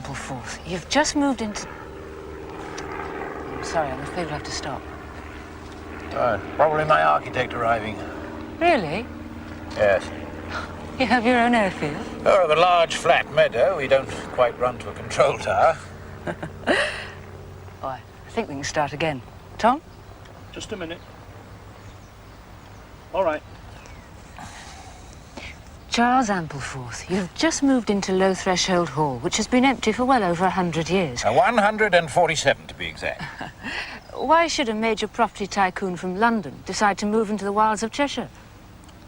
Ampleforth, you've just moved into... I'm sorry, I'm afraid we'll have to stop. Probably my architect arriving. Really? Yes. You have your own airfield? Oh, of a large flat meadow. We don't quite run to a control tower. Oh, I think we can start again. Tom? Just a minute. All right. Charles Ampleforth, you've just moved into Low Threshold Hall, which has been empty for well over 100 years. 147 to be exact. Why should a major property tycoon from London decide to move into the wilds of Cheshire?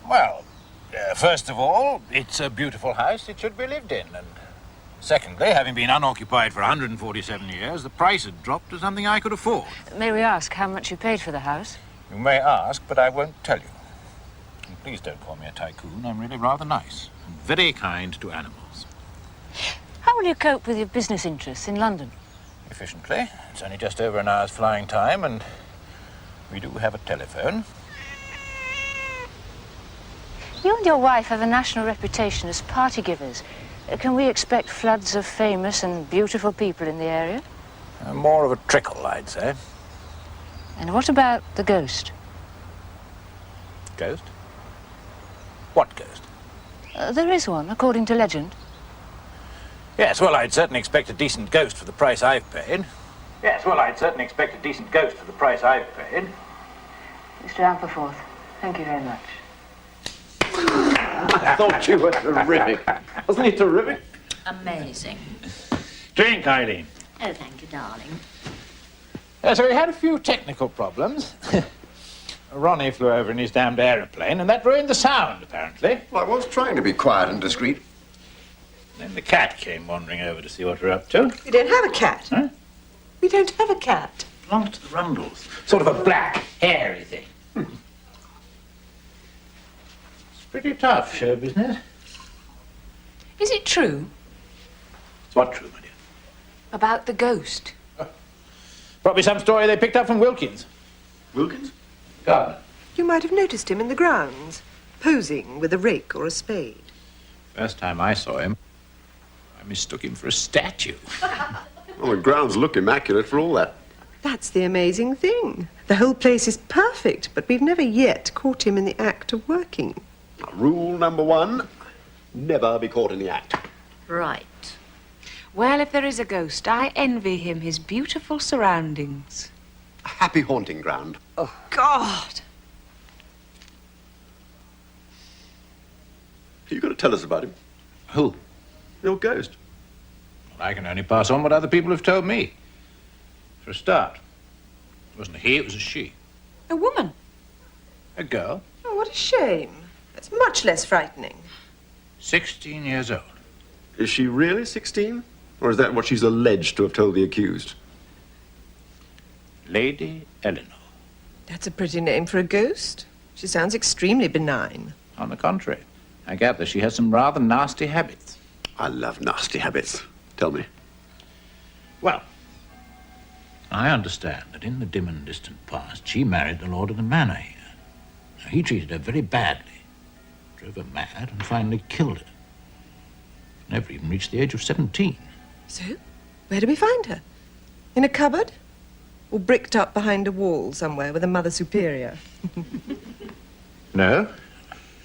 Well, first of all, it's a beautiful house. It should be lived in. And secondly, having been unoccupied for 147 years, the price had dropped to something I could afford. May we ask how much you paid for the house? You may ask, but I won't tell you. And please don't call me a tycoon. I'm really rather nice and very kind to animals. How will you cope with your business interests in London? Efficiently. It's only just over an hour's flying time, and we do have a telephone. You and your wife have a national reputation as party givers. Can we expect floods of famous and beautiful people in the area? More of a trickle, I'd say. And what about the ghost? Ghost? What ghost? There is one, according to legend. Yes, well, I'd certainly expect a decent ghost for the price I've paid. Yes, well, I'd certainly expect a decent ghost for the price I've paid. Mr. Ampleforth, thank you very much. I thought you were terrific. Wasn't he terrific? Amazing. Drink, Eileen. Oh, thank you, darling. So we had a few technical problems. Ronnie flew over in his damned aeroplane, and that ruined the sound, apparently. Well, I was trying to be quiet and discreet. Then the cat came wandering over to see what we're up to. We don't have a cat. Huh? We don't have a cat. Belongs to the Rundles. Sort of a black, hairy thing. It's pretty tough, show business. Is it true It's what true, my dear? about the ghost? Probably some story they picked up from Wilkins. Wilkins? Gardener. You might have noticed him in the grounds, posing with a rake or a spade. First time I saw him, I mistook him for a statue. Well, the grounds look immaculate for all that. That's the amazing thing. The whole place is perfect, but we've never yet caught him in the act of working. Now, rule number 1, never be caught in the act. Right. Well, if there is a ghost, I envy him his beautiful surroundings. A happy haunting ground. Oh, God! You've got to tell us about him. Who? Your ghost. Well, I can only pass on what other people have told me. For a start, it wasn't a he, it was a she. A woman? A girl, Oh, what a shame. That's much less frightening. 16 years old. Is she really 16? Or is that what she's alleged to have told the accused? Lady Eleanor. That's a pretty name for a ghost. She sounds extremely benign. On the contrary, I gather she has some rather nasty habits. I love nasty habits. Tell me. Well, I understand that in the dim and distant past, she married the lord of the manor here. Now, he treated her very badly, drove her mad, and finally killed her. Never even reached the age of 17. So, where do we find her? In a cupboard? Or bricked up behind a wall somewhere with a Mother Superior? No,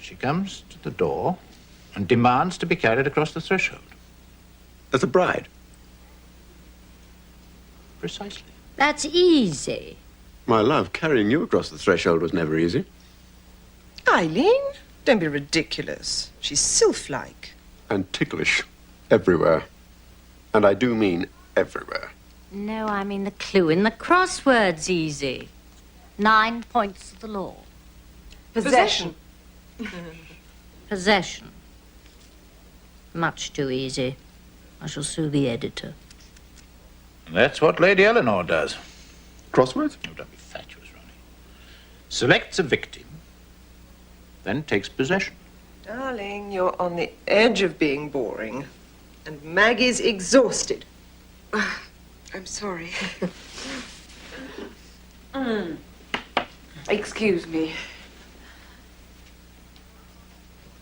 she comes to the door and demands to be carried across the threshold. As a bride? Precisely. That's easy. My love, carrying you across the threshold was never easy. Eileen, don't be ridiculous. She's sylph-like. And ticklish. Everywhere. And I do mean everywhere. No, I mean the clue in the crossword's easy. 9 points of the law. Possession. Possession. Much too easy. I shall sue the editor. And that's what Lady Eleanor does. Crosswords? Oh, don't be fatuous, Ronnie. Selects a victim, then takes possession. Darling, you're on the edge of being boring. And Maggie's exhausted. I'm sorry. Excuse me.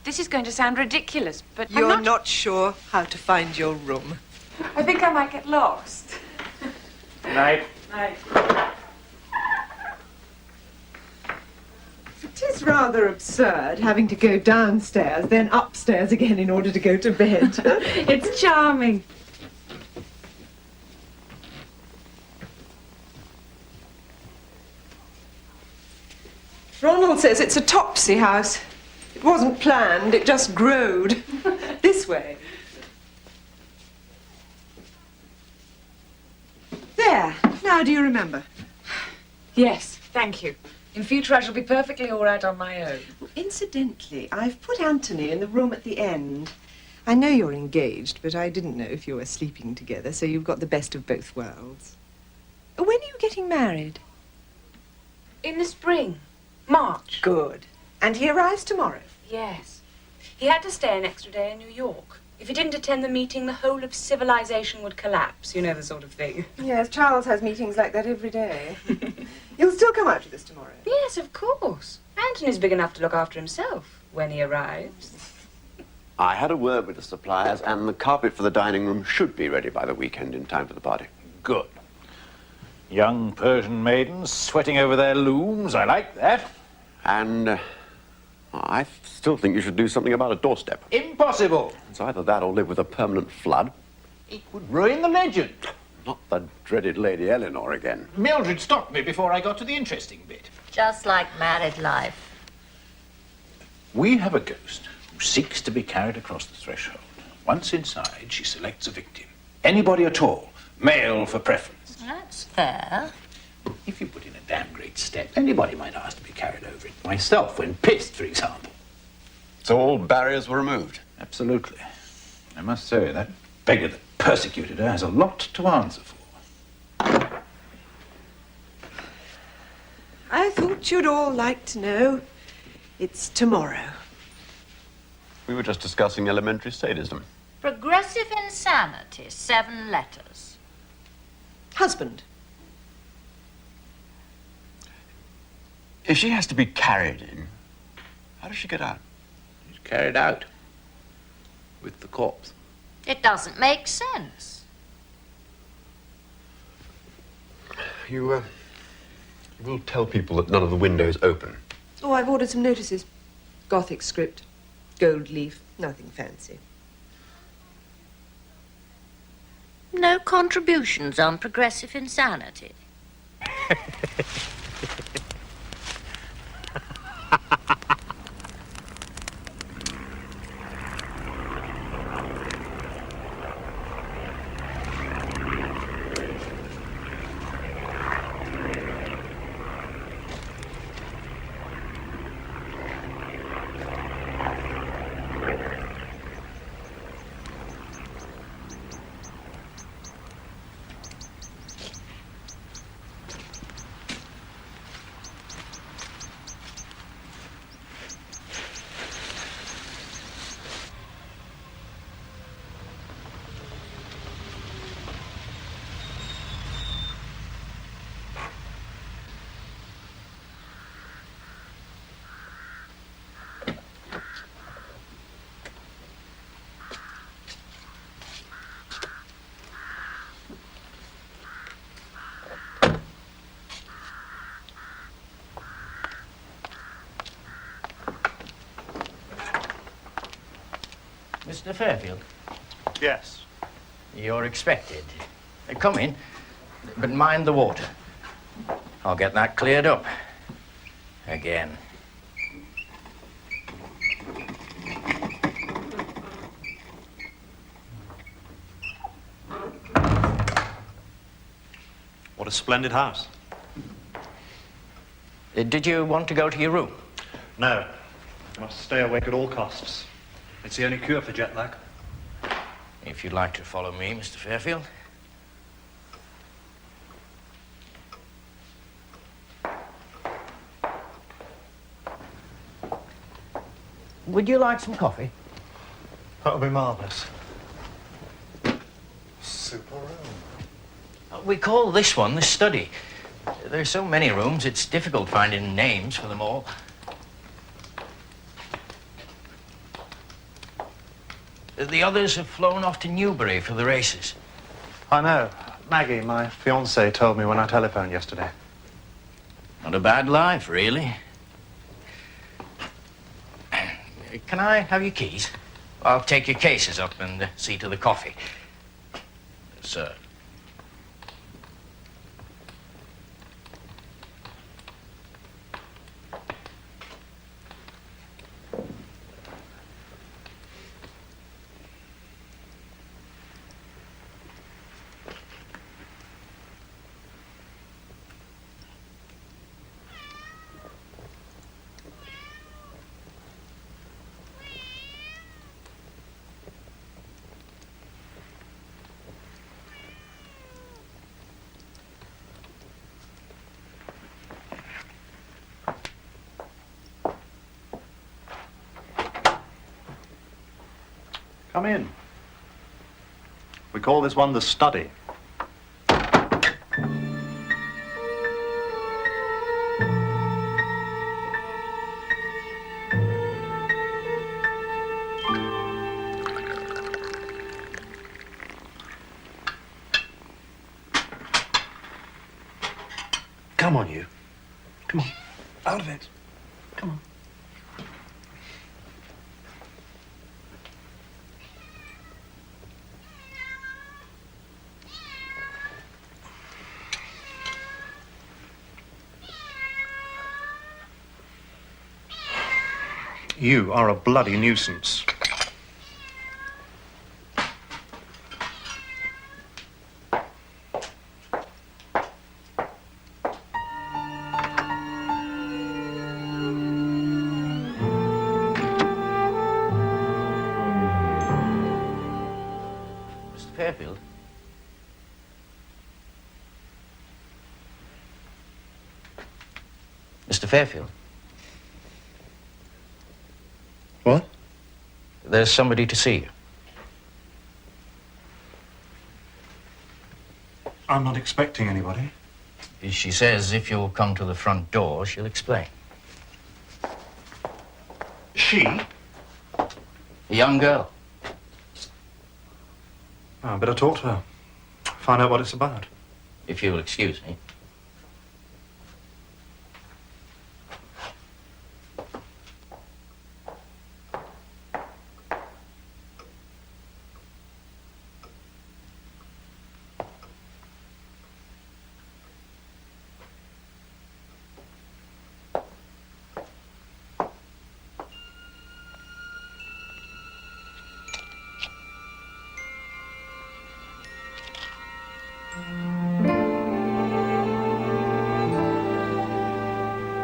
This is going to sound ridiculous, but You're not sure how to find your room. I think I might get lost. Good night. Night. It is rather absurd having to go downstairs, then upstairs again in order to go to bed. It's charming. Ronald says it's a Topsy house. It wasn't planned, it just growed. This way. There. Now do you remember? Yes, thank you. In future, I shall be perfectly all right on my own. Incidentally, I've put Anthony in the room at the end. I know you're engaged, but I didn't know if you were sleeping together, so you've got the best of both worlds. When are you getting married? In the spring. March. Good. And he arrives tomorrow. Yes. He had to stay an extra day in New York. If he didn't attend the meeting, the whole of civilization would collapse. You know the sort of thing. Yes, Charles has meetings like that every day. You'll still come out to this tomorrow? Yes, of course. Anthony's big enough to look after himself when he arrives. I had a word with the suppliers, and the carpet for the dining room should be ready by the weekend in time for the party. Good. Young Persian maidens sweating over their looms. I like that. And I still think you should do something about a doorstep. Impossible. It's either that or live with a permanent flood. It would ruin the legend. Not the dreaded Lady Eleanor again. Mildred stopped me before I got to the interesting bit. Just like married life. We have a ghost who seeks to be carried across the threshold. Once inside, she selects a victim. Anybody at all, male for preference. That's fair. If you put in a damn great step, anybody might ask to be carried over it. Myself, when pissed, for example. So all barriers were removed? Absolutely. I must say, that beggar that persecuted her has a lot to answer for. I thought you'd all like to know. It's tomorrow. We were just discussing elementary sadism. Progressive insanity, 7 letters. Husband. If she has to be carried in, how does she get out? She's carried out with the corpse. It doesn't make sense. You will tell people that none of the windows open. Oh, I've ordered some notices. Gothic script. Gold leaf. Nothing fancy. No contributions on progressive insanity. Mr. Fairfield, Yes. you're expected. Come in, but mind the water. I'll get that cleared up. Again. What a splendid house. Did you want to go to your room? No. Must stay awake at all costs. It's the only cure for jet lag. If you'd like to follow me, Mr. Fairfield. Would you like some coffee? That would be marvellous. Super room. We call this one the study. There's so many rooms, it's difficult finding names for them all. The others have flown off to Newbury for the races. I know. Maggie, my fiancée, told me when I telephoned yesterday. Not a bad life, really. Can I have your keys? I'll take your cases up and see to the coffee. Sir. Come in. We call this one the study. Come on, you. Come on. Out of it. Come on. You are a bloody nuisance. Mr. Fairfield? Mr. Fairfield? What? There's somebody to see you. I'm not expecting anybody. She says if you'll come to the front door, she'll explain. She? A young girl. I better talk to her. Find out what it's about. If you'll excuse me.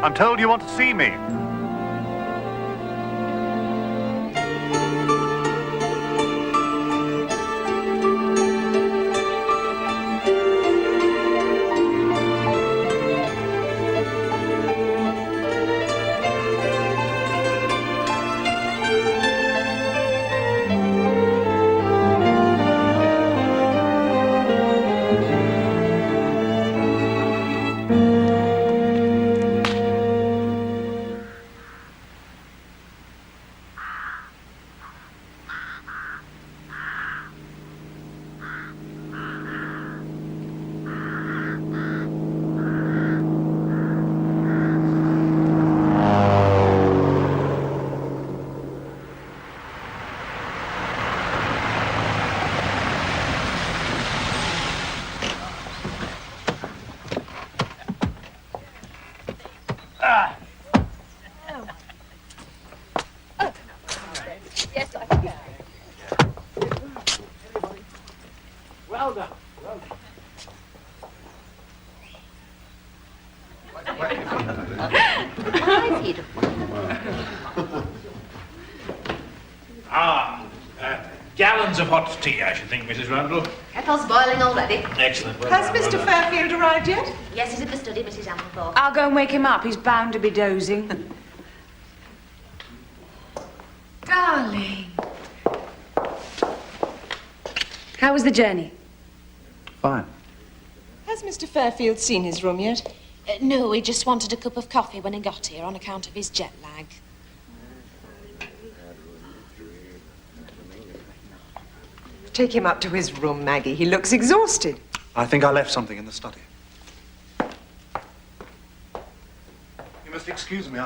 I'm told you want to see me. Well done. Well gallons of hot tea, I should think, Mrs. Rundle. Kettle's boiling already. Excellent. Well Has done, Mr. well done. Fairfield arrived yet? Yes, he's at the study, Mrs. Ampleforth. I'll go and wake him up. He's bound to be dozing. Darling. How was the journey? Fine. Has Mr. Fairfield seen his room yet? No, he just wanted a cup of coffee when he got here on account of his jet lag. Take him up to his room, Maggie. He looks exhausted. I think I left something in the study. You must excuse me,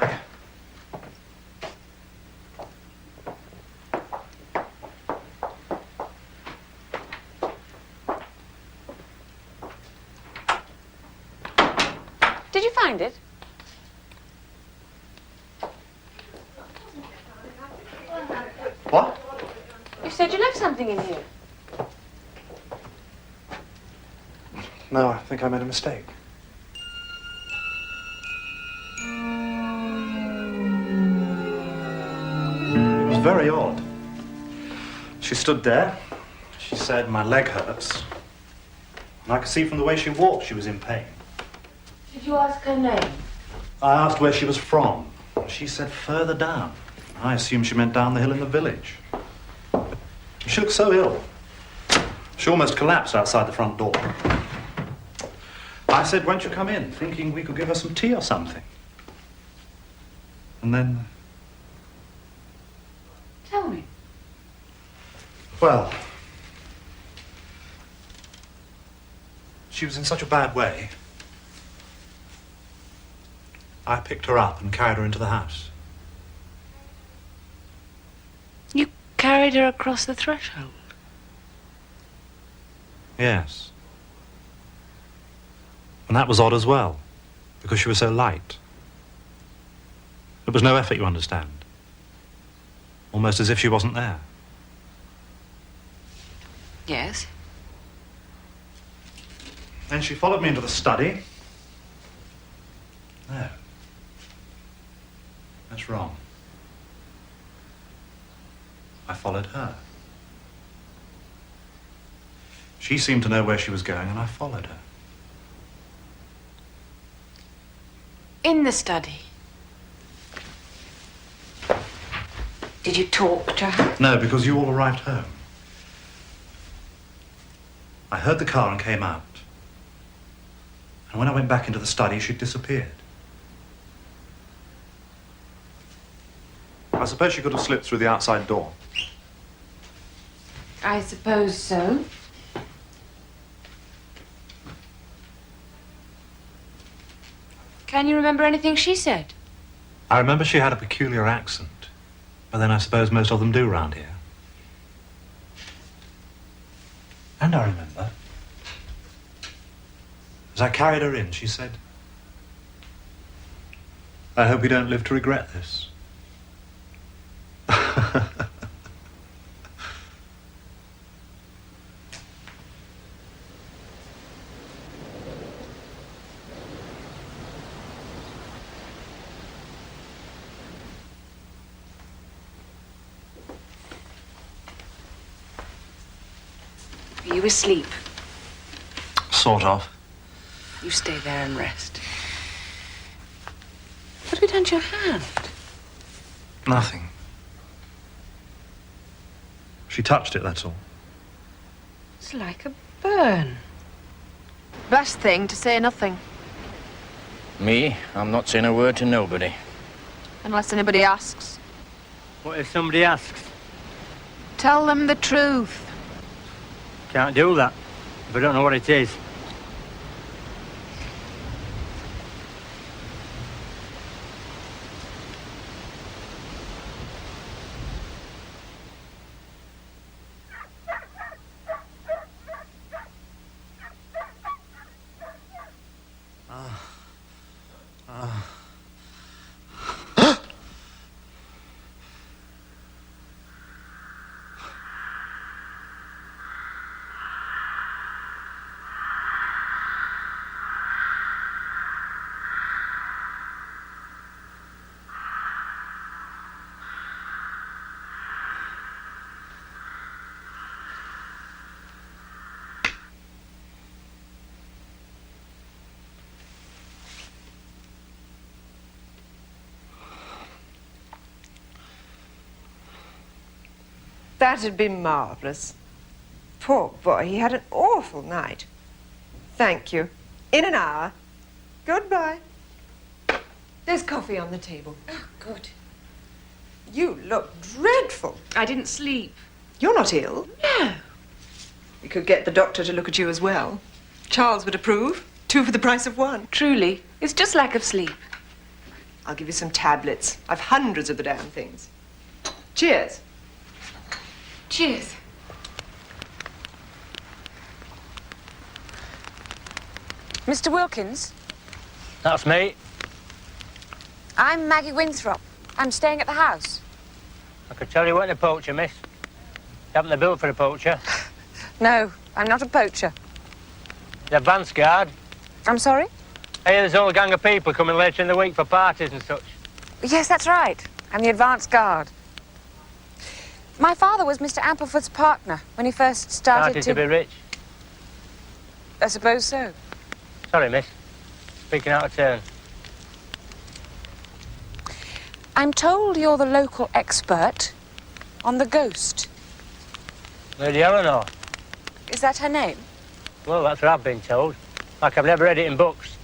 Did you find it? What? You said you left something in here. No, I think I made a mistake. It was very odd. She stood there. She said, "My leg hurts." And I could see from the way she walked she was in pain. Did you ask her name? I asked where she was from. She said further down. I assumed she meant down the hill in the village. She looked so ill. She almost collapsed outside the front door. I said, "Won't you come in?" thinking we could give her some tea or something. And then, Tell me. well, she was in such a bad way. I picked her up and carried her into the house. You carried her across the threshold? Yes. And that was odd as well, because she was so light. There was no effort, you understand. Almost as if she wasn't there. Yes. Then she followed me into the study. No. That's wrong. I followed her. She seemed to know where she was going, and I followed her. In the study. Did you talk to her? No, because you all arrived home. I heard the car and came out. And when I went back into the study, she'd disappeared. I suppose she could have slipped through the outside door. I suppose so. Can you remember anything she said? I remember she had a peculiar accent, but then I suppose most of them do round here. And I remember, as I carried her in, she said, "I hope you don't live to regret this." Are you asleep? Sort of. You stay there and rest. What have you done to your hand? Nothing. She touched it, that's all. It's like a burn. Best thing to say nothing. Me, I'm not saying a word to nobody. Unless anybody asks. What if somebody asks? Tell them the truth. Can't do that if I don't know what it is. That had been marvellous. Poor boy, he had an awful night. Thank you. In an hour. Goodbye. There's coffee on the table. Oh, good. You look dreadful. I didn't sleep. You're not ill? No. We could get the doctor to look at you as well. Charles would approve. 2 for the price of 1. Truly, it's just lack of sleep. I'll give you some tablets. I've hundreds of the damn things. Cheers. Cheers. Mr. Wilkins? That's me. I'm Maggie Winthrop. I'm staying at the house. I could tell you weren't a poacher, miss. You haven't the bill for a poacher. No, I'm not a poacher. The advance guard. I'm sorry? I hear there's a whole gang of people coming later in the week for parties and such. Yes, that's right. I'm the advance guard. My father was Mr. Ampleford's partner when he first started to be rich. I suppose so. Sorry, miss. Speaking out of turn. I'm told you're the local expert on the ghost. Lady Eleanor. Is that her name? Well, that's what I've been told. Like I've never read it in books.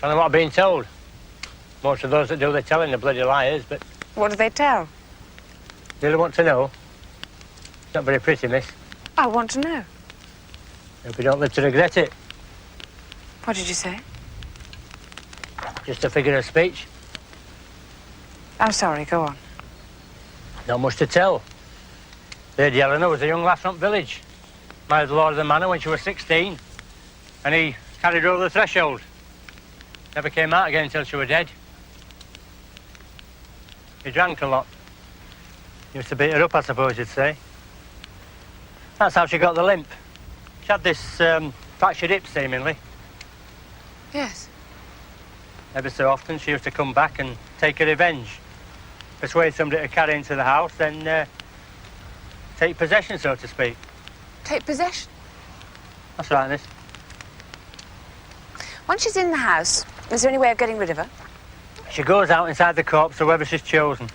Telling what I've been told. Most of those that do the telling are bloody liars, but... What do they tell? You really want to know? It's not very pretty, miss. I want to know. Hope you don't live to regret it. What did you say? Just a figure of speech. I'm sorry, go on. Not much to tell. Lady Eleanor was a young lass from village. Married the lord of the manor when she was 16. And he carried her over the threshold. Never came out again until she was dead. He drank a lot. Used to beat her up, I suppose you'd say. That's how she got the limp. She had this fractured hip, seemingly. Yes. Every so often she used to come back and take her revenge. Persuade somebody to carry into the house, then take possession, so to speak. Take possession? That's right, miss. Once she's in the house, is there any way of getting rid of her? She goes out inside the corpse of whoever she's chosen.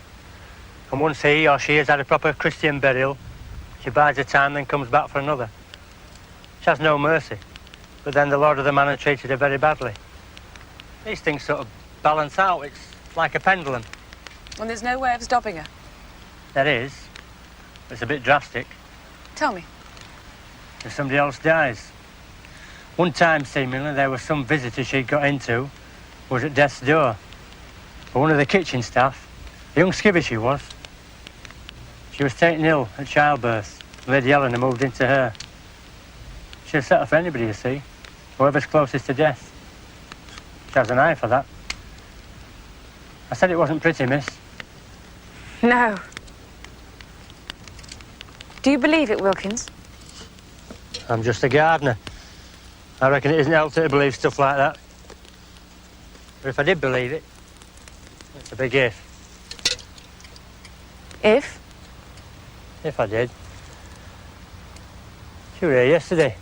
And once he or she has had a proper Christian burial, she bides her time, then comes back for another. She has no mercy. But then the lord of the manor treated her very badly. These things sort of balance out. It's like a pendulum. And there's no way of stopping her? There is. It's a bit drastic. Tell me. If somebody else dies. One time, seemingly, there was some visitor she'd got into who was at death's door. But one of the kitchen staff, a young skivvy she was taken ill at childbirth. Lady Eleanor moved into her. She'll settle for anybody, you see. Whoever's closest to death. She has an eye for that. I said it wasn't pretty, miss. No. Do you believe it, Wilkins? I'm just a gardener. I reckon it isn't healthy to believe stuff like that. But if I did believe it, it's a big if. If? If I did. She were here yesterday.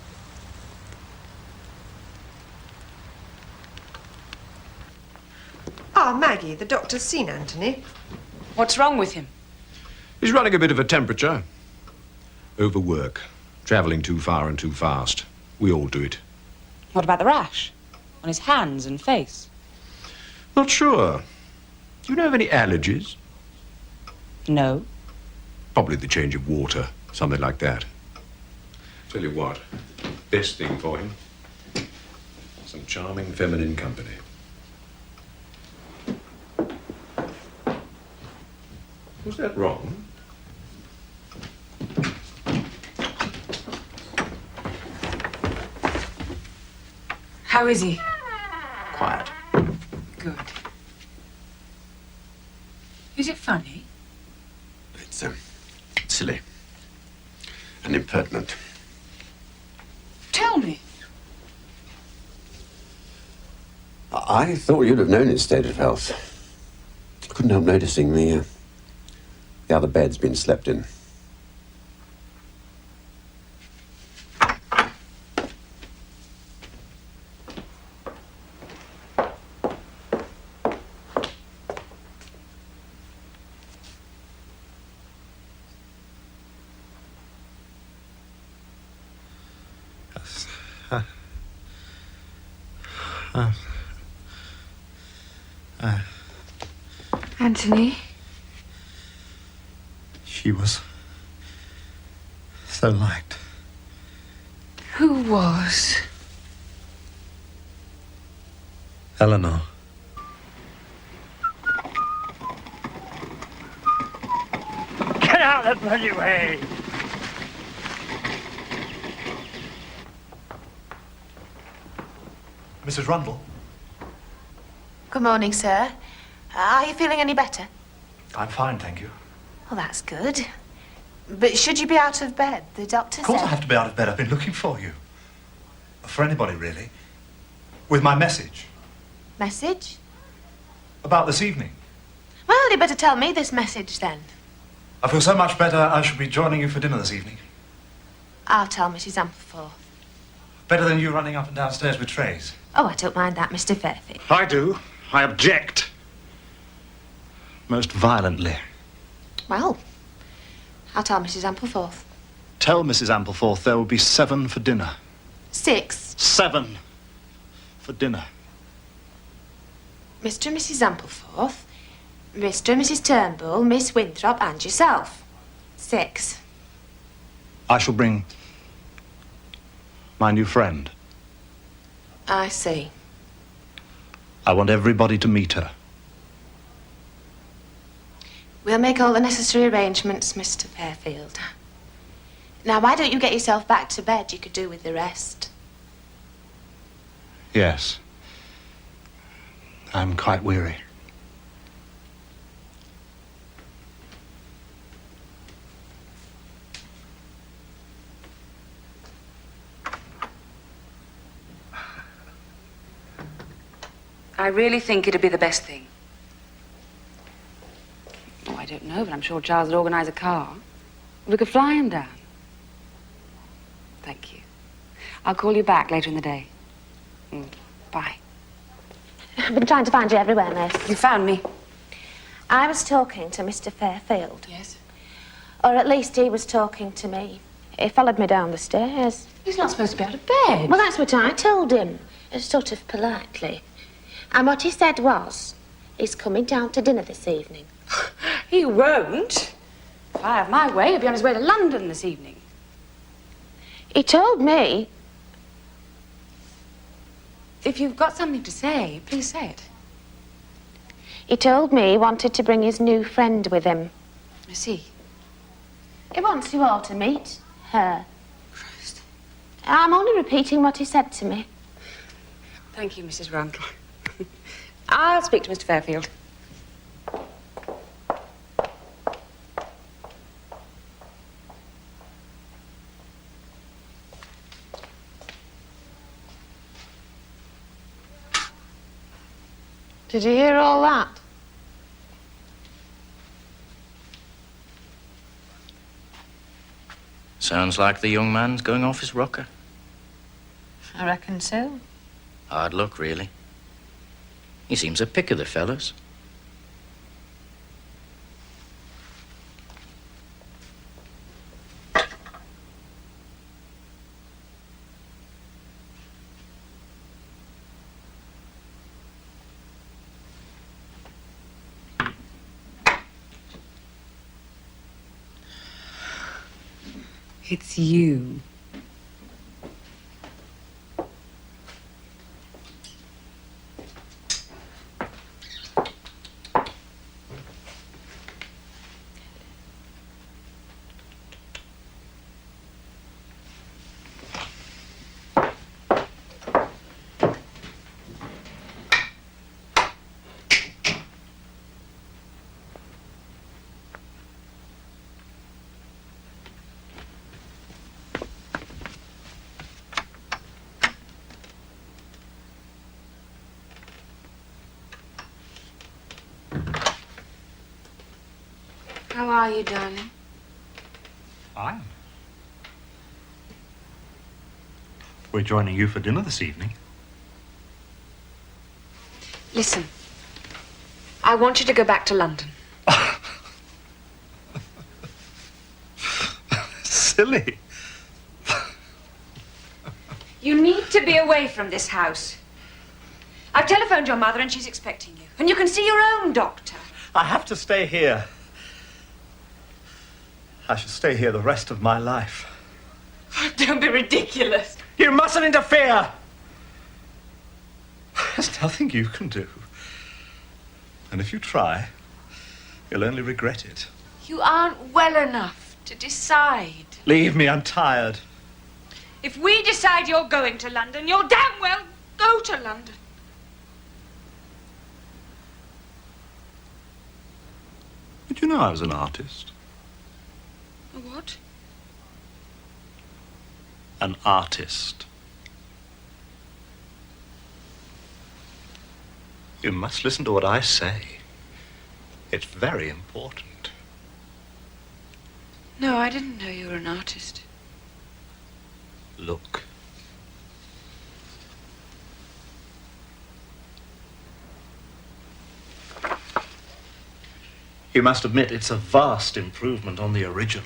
Ah, Maggie, the doctor's seen Anthony. What's wrong with him? He's running a bit of a temperature. Overwork. Travelling too far and too fast. We all do it. What about the rash? On his hands and face? Not sure. Do you know of any allergies? No. Probably the change of water. Something like that. Tell you what. Best thing for him. Some charming feminine company. Was that wrong? How is he? Quiet. Good. Is it funny? It's silly and impertinent. Tell me. I thought you'd have known his state of health. I couldn't help noticing the other bed's been slept in. Anthony? She was so liked. Who was? Eleanor. Get out of the bloody way! Mrs. Rundle? Good morning, sir. Are you feeling any better? I'm fine, thank you. Well, that's good. But should you be out of bed? The doctor Of course said... I have to be out of bed. I've been looking for you. For anybody, really. With my message. Message? About this evening. Well, you better tell me this message, then. I feel so much better, I shall be joining you for dinner this evening. I'll tell Mrs. Ampleforth. Better than you running up and downstairs with trays. Oh, I don't mind that, Mr. Fairfield. I do. I object. Most violently. Well, I'll tell Mrs. Ampleforth. Tell Mrs. Ampleforth there will be 7 for dinner. 6. 7 for dinner. Mr. and Mrs. Ampleforth, Mr. and Mrs. Turnbull, Miss Winthrop, and yourself. 6. I shall bring my new friend. I see. I want everybody to meet her. We'll make all the necessary arrangements, Mr. Fairfield. Now, why don't you get yourself back to bed? You could do with the rest. Yes. I'm quite weary. I really think it'd be the best thing. Oh, I don't know, but I'm sure Charles would organise a car. We could fly him down. Thank you. I'll call you back later in the day. Bye. I've been trying to find you everywhere, miss. You found me? I was talking to Mr. Fairfield. Yes. Or at least he was talking to me. He followed me down the stairs. He's not supposed to be out of bed. Well, that's what I told him, sort of politely. And what he said was, he's coming down to dinner this evening. He won't. If I have my way, he'll be on his way to London this evening. He told me... If you've got something to say, please say it. He told me he wanted to bring his new friend with him. I see. He wants you all to meet her. Christ. I'm only repeating what he said to me. Thank you, Mrs. Rundle. I'll speak to Mr. Fairfield. Did you hear all that? Sounds like the young man's going off his rocker. I reckon so. Hard luck, really. He seems a pick of the fellas. It's you. How are you, darling? Fine. We're joining you for dinner this evening. Listen. I want you to go back to London. Silly. You need to be away from this house. I've telephoned your mother and she's expecting you. And you can see your own doctor. I have to stay here. I shall stay here the rest of my life. Don't be ridiculous. You mustn't interfere! There's nothing you can do. And if you try, you'll only regret it. You aren't well enough to decide. Leave me, I'm tired. If we decide you're going to London, you'll damn well go to London. Did you know I was an artist? A what? An artist. You must listen to what I say. It's very important. No, I didn't know you were an artist. Look. You must admit it's a vast improvement on the original.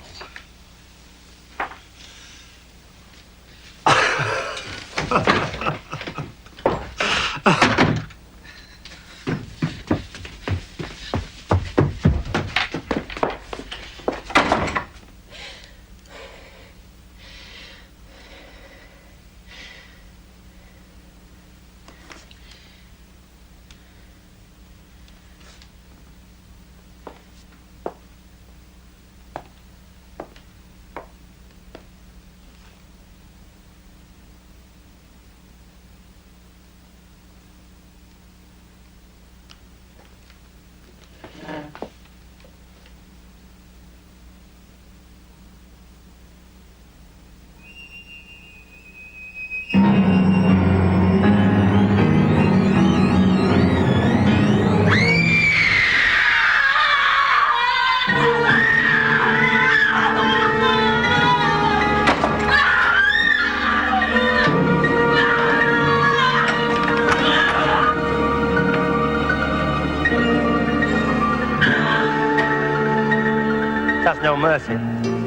That's no mercy.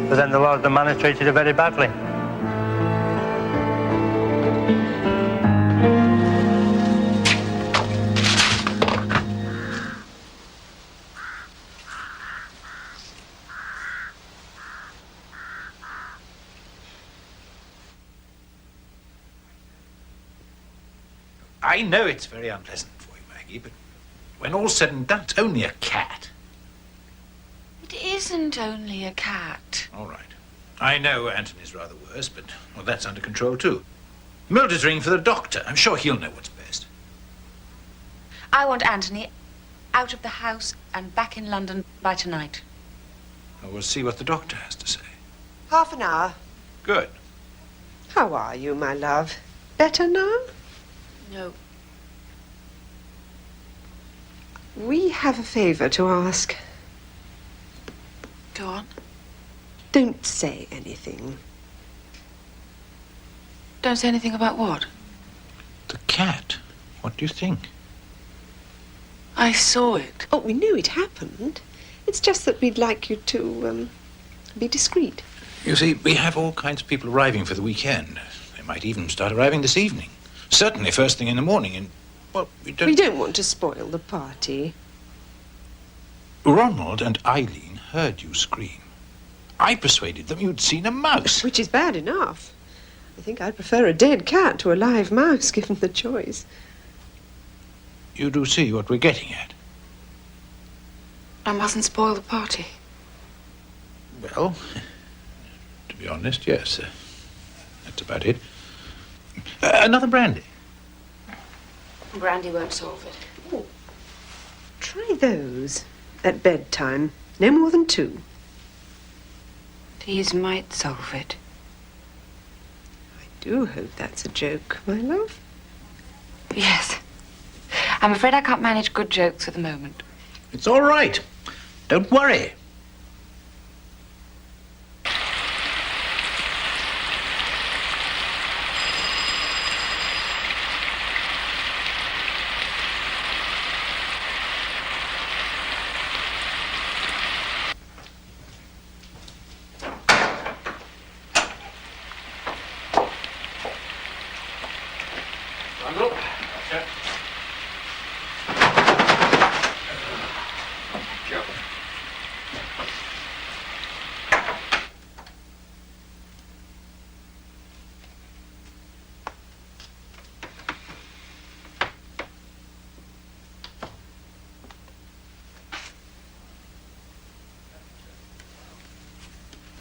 But then the Lord of the Manor treated her very badly. I know it's very unpleasant for you, Maggie, but when all's said and done, it's only a cat. It isn't only a cat. All right. I know Anthony's rather worse, but, well, that's under control, too. Mildred's ringing for the doctor. I'm sure he'll know what's best. I want Anthony out of the house and back in London by tonight. Well, we'll see what the doctor has to say. Half an hour. Good. How are you, my love? Better now? No. We have a favour to ask. Go on. Don't say anything. Don't say anything about what? The cat. What do you think? I saw it. Oh, we knew it happened. It's just that we'd like you to, be discreet. You see, we have all kinds of people arriving for the weekend. They might even start arriving this evening. Certainly first thing in the morning, and, well, we don't want to spoil the party. Ronald and Eileen heard you scream. I persuaded them you'd seen a mouse. Which is bad enough. I think I'd prefer a dead cat to a live mouse, given the choice. You do see what we're getting at. I mustn't spoil the party. Well, to be honest, yes. That's about it. Another brandy. Brandy won't solve it. Oh. Try those at bedtime. No more than 2. These might solve it. I do hope that's a joke, my love. Yes. I'm afraid I can't manage good jokes at the moment. It's all right. Don't worry.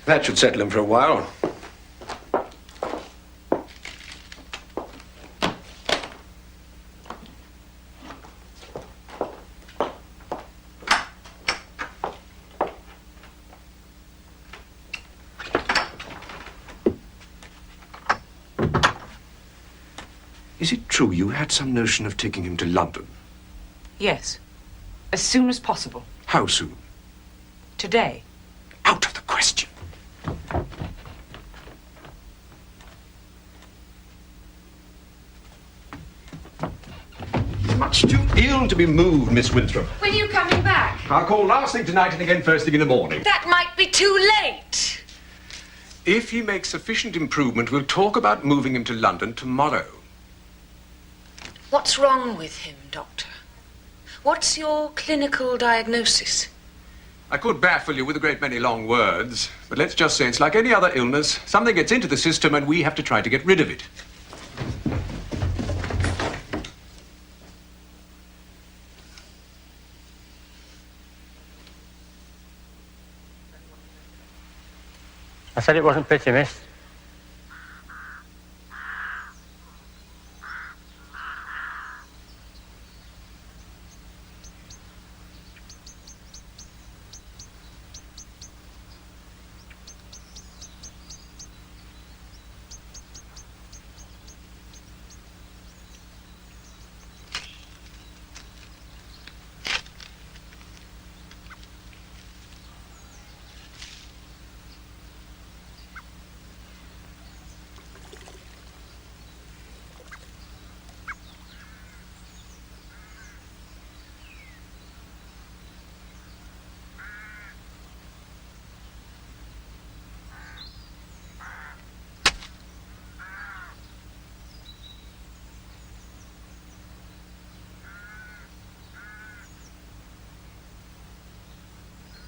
That should settle him for a while. Is it true you had some notion of taking him to London? Yes. As soon as possible. How soon? Today. Out of the question. Much too ill to be moved, Miss Winthrop. When are you coming back? I'll call last thing tonight and again first thing in the morning. That might be too late. If he makes sufficient improvement, we'll talk about moving him to London tomorrow. What's wrong with him, Doctor? What's your clinical diagnosis? I could baffle you with a great many long words, but let's just say it's like any other illness. Something gets into the system and we have to try to get rid of it. I said it wasn't pretty, miss.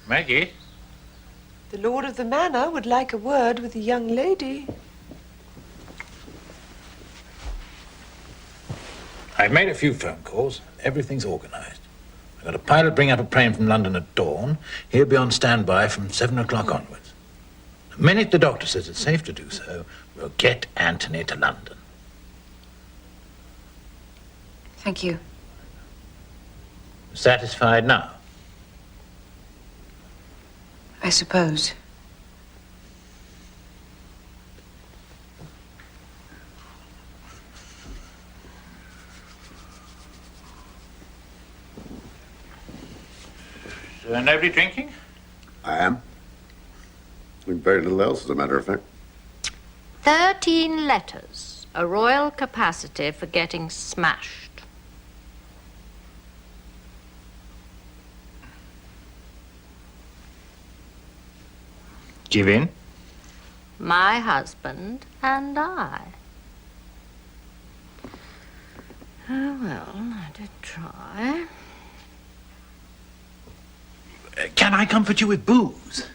Maggie? The lord of the manor would like a word with the young lady. I've made a few phone calls. Everything's organised. I've got a pilot bring up a plane from London at dawn. He'll be on standby from 7 o'clock onwards. The minute the doctor says it's safe to do so, we'll get Anthony to London. Thank you. Satisfied now? I suppose. Is there nobody drinking? I am. Doing very little else, as a matter of fact. 13 letters. A royal capacity for getting smashed. Give in? My husband and I. Oh, well, I did try. Can I comfort you with booze?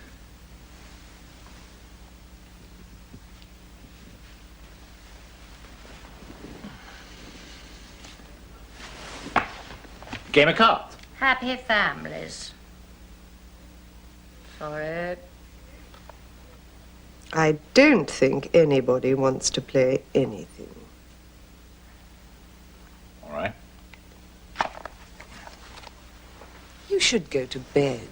Game of cards? Happy families. Sorry. I don't think anybody wants to play anything. All right. You should go to bed.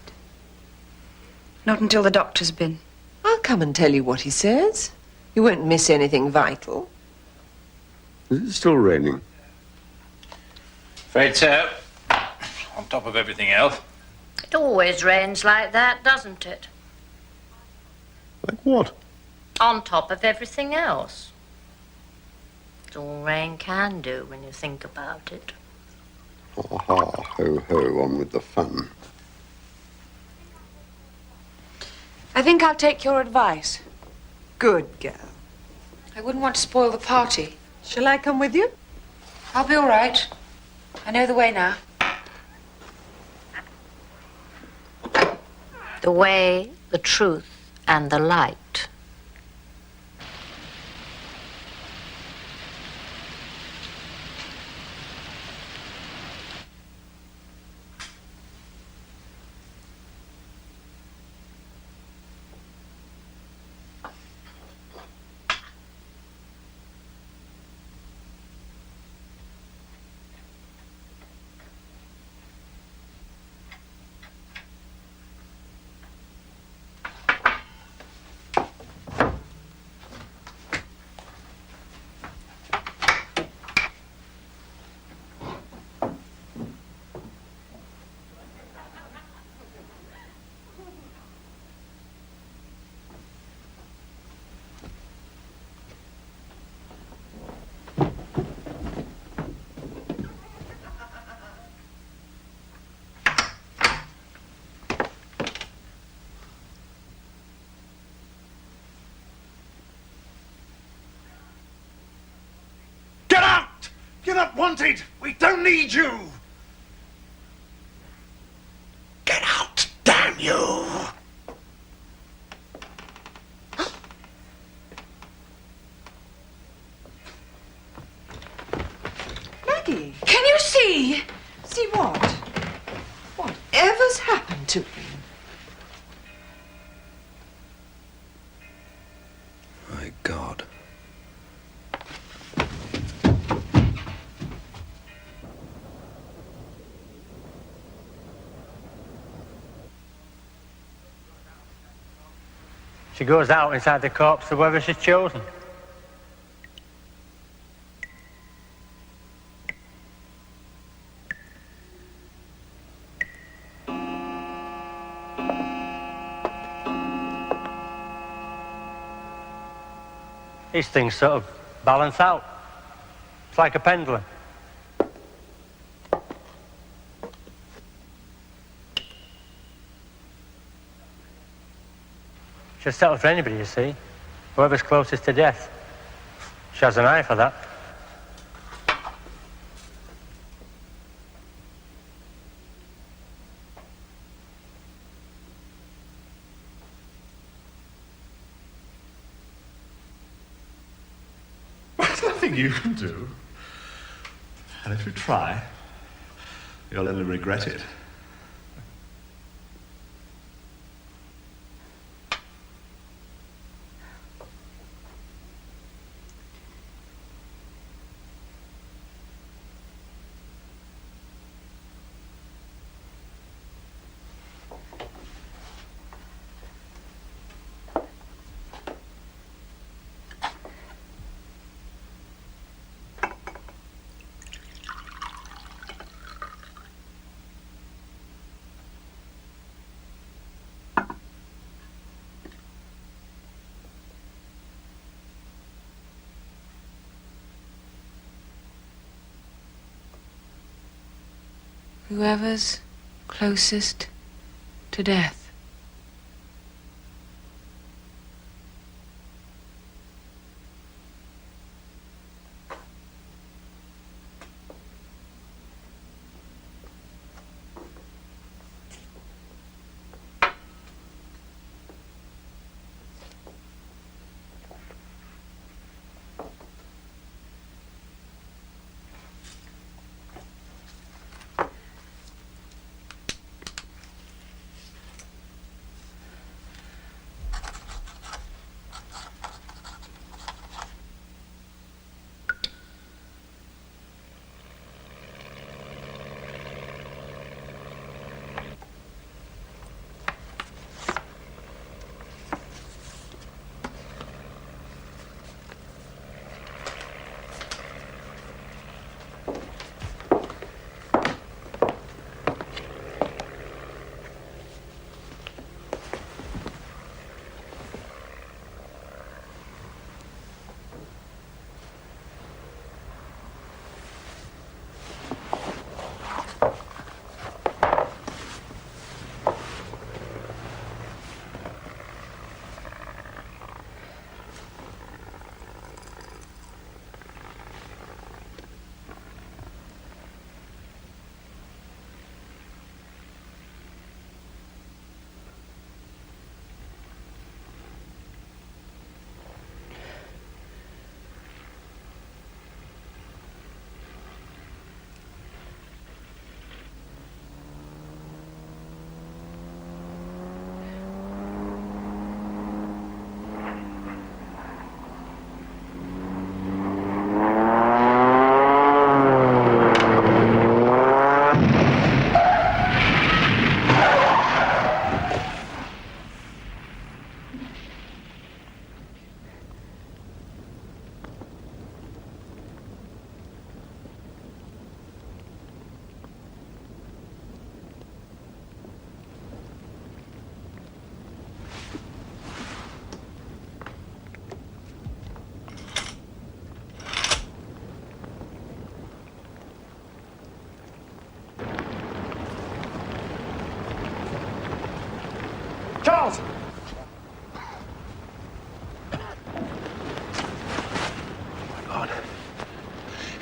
Not until the doctor's been. I'll come and tell you what he says. You won't miss anything vital. Is it still raining? Afraid so. On top of everything else. It always rains like that, doesn't it? Like what? On top of everything else. It's all rain can do when you think about it. Ha ha, ho ho, on with the fun. I think I'll take your advice. Good girl. I wouldn't want to spoil the party. Shall I come with you? I'll be all right. I know the way now. The way, the truth, and the light. You're not wanted! We don't need you! Get out, damn you! Maggie! Can you see? See what? Whatever's happened to him? My God. She goes out inside the corpse of whoever she's chosen. These things sort of balance out. It's like a pendulum. She'll settle for anybody, you see. Whoever's closest to death. She has an eye for that. There's nothing you can do. And if you try, you'll only regret it. Whoever's closest to death.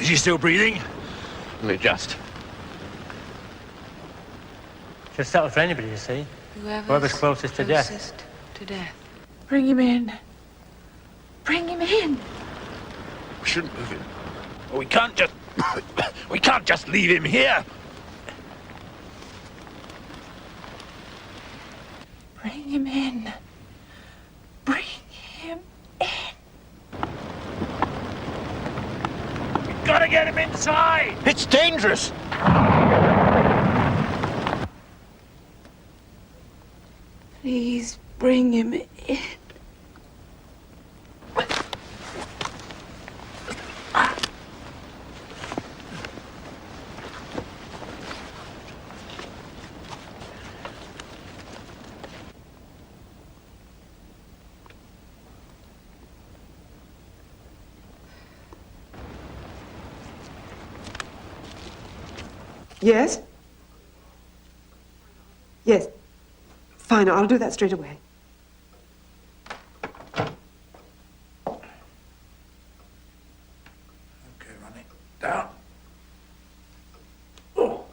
Is he still breathing? Only just. Just settle for anybody, you see. Whoever's closest to death. Closest to death. Bring him in. Bring him in. We shouldn't move him. We can't just... we can't just leave him here. Bring him in. Bring him in. We've got to get him inside. It's dangerous. Please bring him in. Yes? Yes. Fine, I'll do that straight away. Okay, run it down. Oh.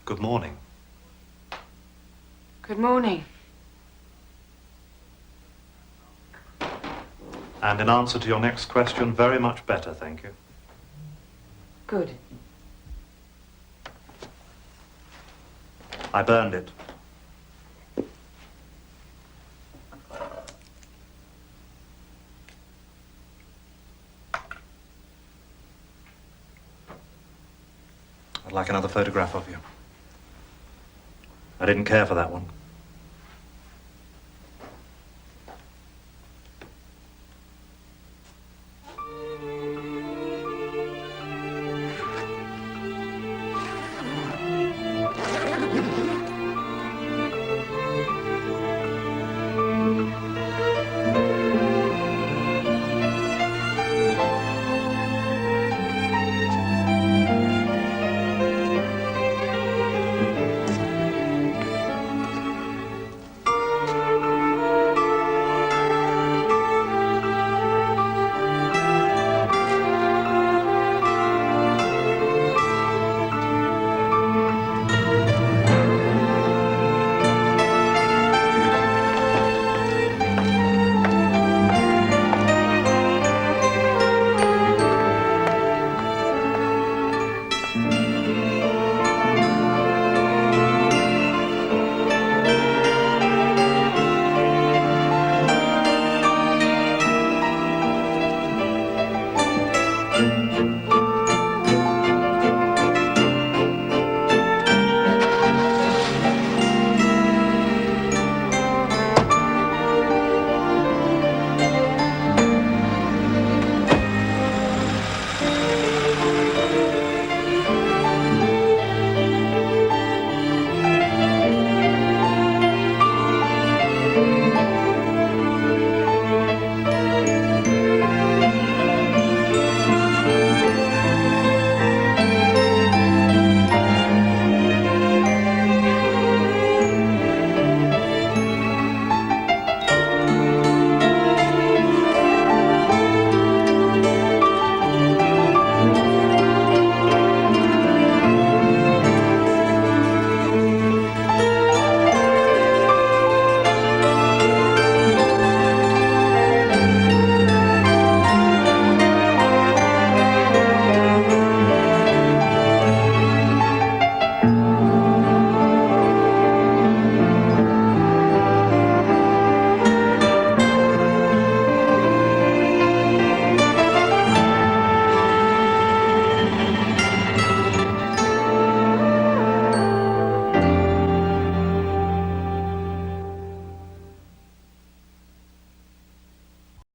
Good morning. Good morning. And in answer to your next question, very much better, thank you. Good. I burned it. I'd like another photograph of you. I didn't care for that one.